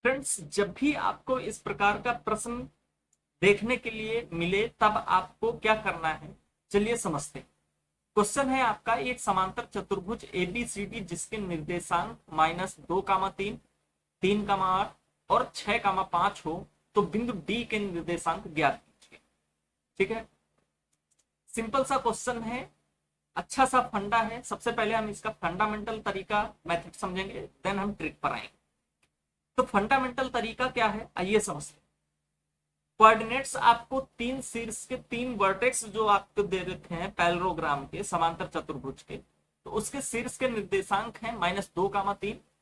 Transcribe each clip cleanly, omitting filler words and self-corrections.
Friends, जब भी आपको इस प्रकार का प्रश्न देखने के लिए मिले तब आपको क्या करना है, चलिए समझते हैं। क्वेश्चन है आपका, एक समांतर चतुर्भुज एबीसीडी जिसके निर्देशांक -2, 3, 8 और 6, 5 हो तो बिंदु डी के निर्देशांक ज्ञात कीजिए। ठीक है, सिंपल सा क्वेश्चन है, अच्छा सा फंडा है। सबसे पहले हम इसका फंडामेंटल तरीका मेथड समझेंगे, देन हम ट्रिक पर आएंगे। तो फंडामेंटल तरीका क्या है, आइए समझते हैं। कोऑर्डिनेट्स आपको तीन शीर्ष के तीन वर्टेक्स जो आपको दे रखे हैं पैरेललोग्राम के समांतर चतुर्भुज के, तो उसके शीर्ष के निर्देशांक हैं -2,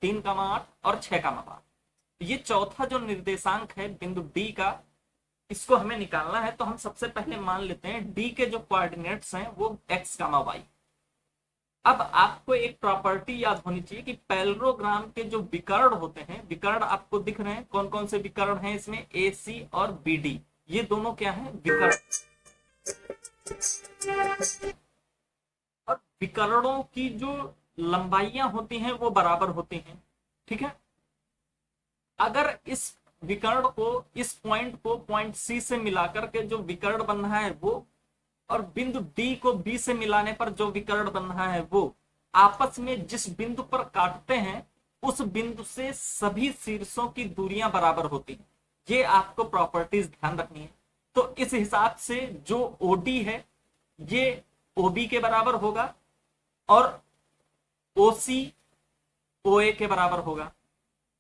3, 8 और 6, 5। ये चौथा जो निर्देशांक है बिंदु डी का, इसको हमें निकालना है। तो हम सबसे पहले मान लेते हैं डी के जो कोऑर्डिनेट्स हैं वो x, y। अब आपको एक प्रॉपर्टी याद होनी चाहिए कि पैरेललोग्राम के जो विकर्ण होते हैं, विकर्ण आपको दिख रहे हैं, कौन कौन से विकर्ण हैं इसमें, ए सी और बी डी, ये दोनों क्या हैं, विकर्ण। और विकर्णों की जो लंबाइयां होती हैं वो बराबर होती हैं। ठीक है, अगर इस विकर्ण को, इस पॉइंट को पॉइंट सी से मिलाकर के जो विकर्ण बन रहा है वो, और बिंदु डी को बी से मिलाने पर जो विकर्ण बन रहा है वो, आपस में जिस बिंदु पर काटते हैं उस बिंदु से सभी शीर्षों की दूरियां बराबर होती हैं। ये आपको प्रॉपर्टीज ध्यान रखनी है। तो इस हिसाब से जो ओडी है ये ओबी के बराबर होगा और ओसी ओए के बराबर होगा।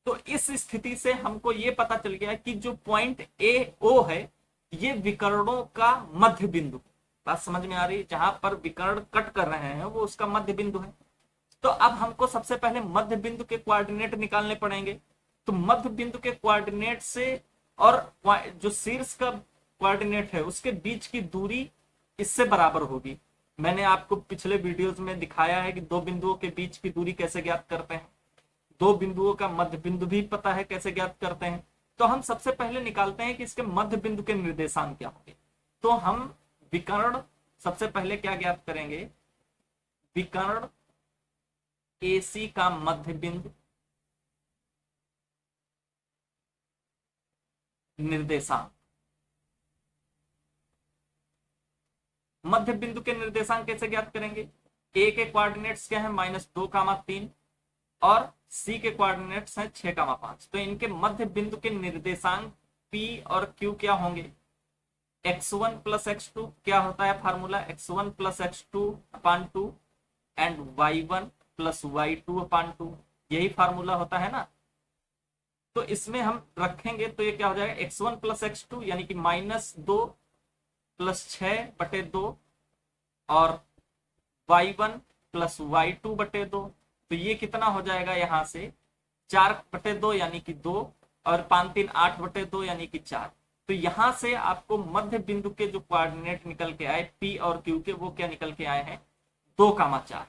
तो इस स्थिति से हमको ये पता चल गया कि जो पॉइंट ए ओ है ये विकर्णों का मध्य बिंदु, बात समझ में आ रही है, जहां पर विकर्ण कट कर रहे हैं वो उसका मध्य बिंदु है। तो अब हमको सबसे पहले मध्य बिंदु के कोऑर्डिनेट निकालने पड़ेंगे। तो मध्य बिंदु के कोऑर्डिनेट से और जो शीर्ष का कोऑर्डिनेट है उसके बीच की दूरी इससे बराबर होगी। मैंने आपको पिछले वीडियोस में दिखाया है कि दो बिंदुओं के बीच की दूरी कैसे ज्ञात करते हैं, दो बिंदुओं का मध्य बिंदु भी पता है कैसे ज्ञात करते हैं। तो हम सबसे पहले निकालते हैं कि इसके मध्य बिंदु के निर्देशांक क्या होंगे। तो हम विकर्ण सबसे पहले क्या ज्ञात करेंगे, विकर्ण एसी का मध्य बिंदु निर्देशांक। मध्य बिंदु के निर्देशांक कैसे ज्ञात करेंगे, ए के कोऑर्डिनेट्स क्या है, -2, 3 और सी के कोऑर्डिनेट्स हैं 6, 5। तो इनके मध्य बिंदु के निर्देशांक पी और क्यू क्या होंगे, x1 + x2 क्या होता है formula, x1 + x2/2 and y1 + y2/2, यही फार्मूला होता है ना। तो इसमें हम रखेंगे तो ये क्या हो जाएगा, x1 + x2 यानी कि -2 + 6/2 और y1 + y2/2। तो ये कितना हो जाएगा, यहां से 4/2 यानी कि 2 और 5, 3, 8/2 यानी कि 4। तो यहां से आपको मध्य बिंदु के जो कोऑर्डिनेट निकल के आए पी और क्यू के, वो क्या निकल के आए हैं, 2, 4।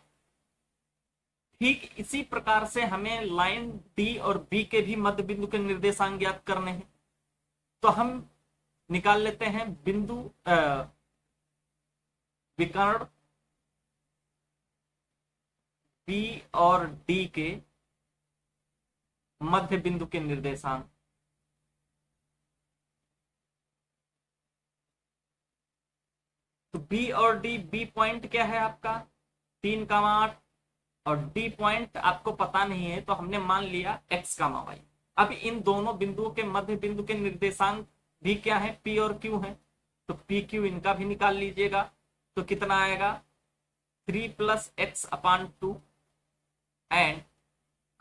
ठीक इसी प्रकार से हमें लाइन डी और बी के भी मध्य बिंदु के निर्देशांक ज्ञात करने हैं। तो हम निकाल लेते हैं बिंदु विकर्ण बी और डी के मध्य बिंदु के निर्देशांक। तो बी और डी, बी पॉइंट क्या है आपका 3, 8 और डी पॉइंट आपको पता नहीं है तो हमने मान लिया x, y। अब इन दोनों बिंदुओं के मध्य बिंदु के निर्देशांक भी क्या है, p और q है। तो p q इनका भी निकाल लीजिएगा। तो कितना आएगा, 3 + x/2 एंड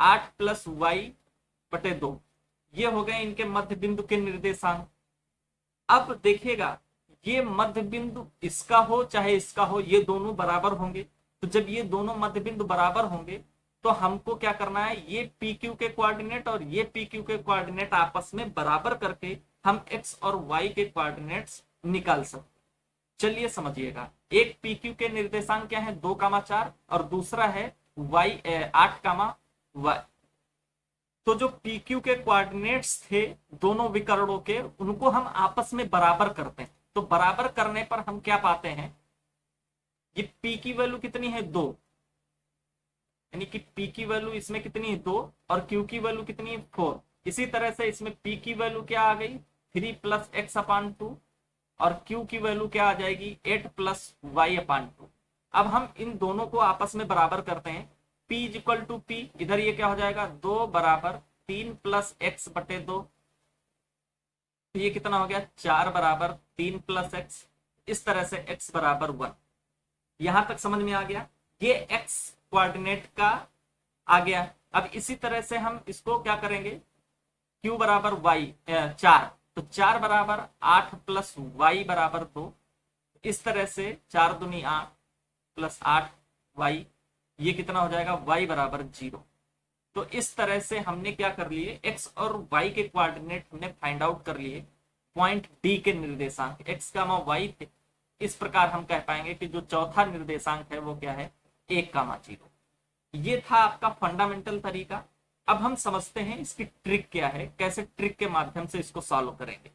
8 + y/2, ये हो गए इनके मध्य बिंदु के निर्देशांक। अब देखिएगा ये मध्य बिंदु इसका हो चाहे इसका हो, ये दोनों बराबर होंगे। तो जब ये दोनों मध्य बिंदु बराबर होंगे तो हमको क्या करना है, ये पी क्यू के कोऑर्डिनेट और ये पी क्यू के कोऑर्डिनेट आपस में बराबर करके हम एक्स और वाई के कोऑर्डिनेट्स निकाल सकते। चलिए समझिएगा, एक पी क्यू के निर्देशांक क्या है, 2, 4 और दूसरा है y 8, y। तो जो पी क्यू के कोऑर्डिनेट्स थे दोनों विकर्णों के, उनको हम आपस में बराबर करते हैं। तो बराबर करने पर हम क्या पाते हैं, ये p की वैल्यू कितनी है, 2, यानी कि p की वैल्यू इसमें कितनी है, 2 और q की वैल्यू कितनी है, 4। इसी तरह से इसमें p की वैल्यू क्या आ गई 3 प्लस एक्स अपान 2 और q की वैल्यू क्या आ जाएगी 8 प्लस वाई अपान 2। अब हम इन दोनों को आपस में बराबर करते हैं। p is equal to P, इधर ये क्या हो जाएगा 2 बराबर 3 प्लस एक्स बटे 2, तो ये कितना हो गया 4 बराबर 3 प्लस एक्स। इस तरह से x बराबर 1। यहां तक समझ में आ गया, ये x कोऑर्डिनेट का आ गया। अब इसी तरह से हम इसको क्या करेंगे q बराबर y 4, तो 4 बराबर 8 प्लस y बराबर 2। इस तरह से 4 दूनी 8 प्लस 8 y, ये कितना हो जाएगा y बराबर 0। तो इस तरह से हमने क्या कर लिए x और y के कोऑर्डिनेट हमने फाइंड आउट कर लिए पॉइंट D के निर्देशांक x कामा y थे। इस प्रकार हम कह पाएंगे कि जो चौथा निर्देशांक है वो क्या है 1 कामा 0। ये था आपका फंडामेंटल तरीका। अब हम समझते हैं इसकी ट्रिक क्या है, कैसे ट्रिक के माध्यम से इसको सॉल्व करेंगे।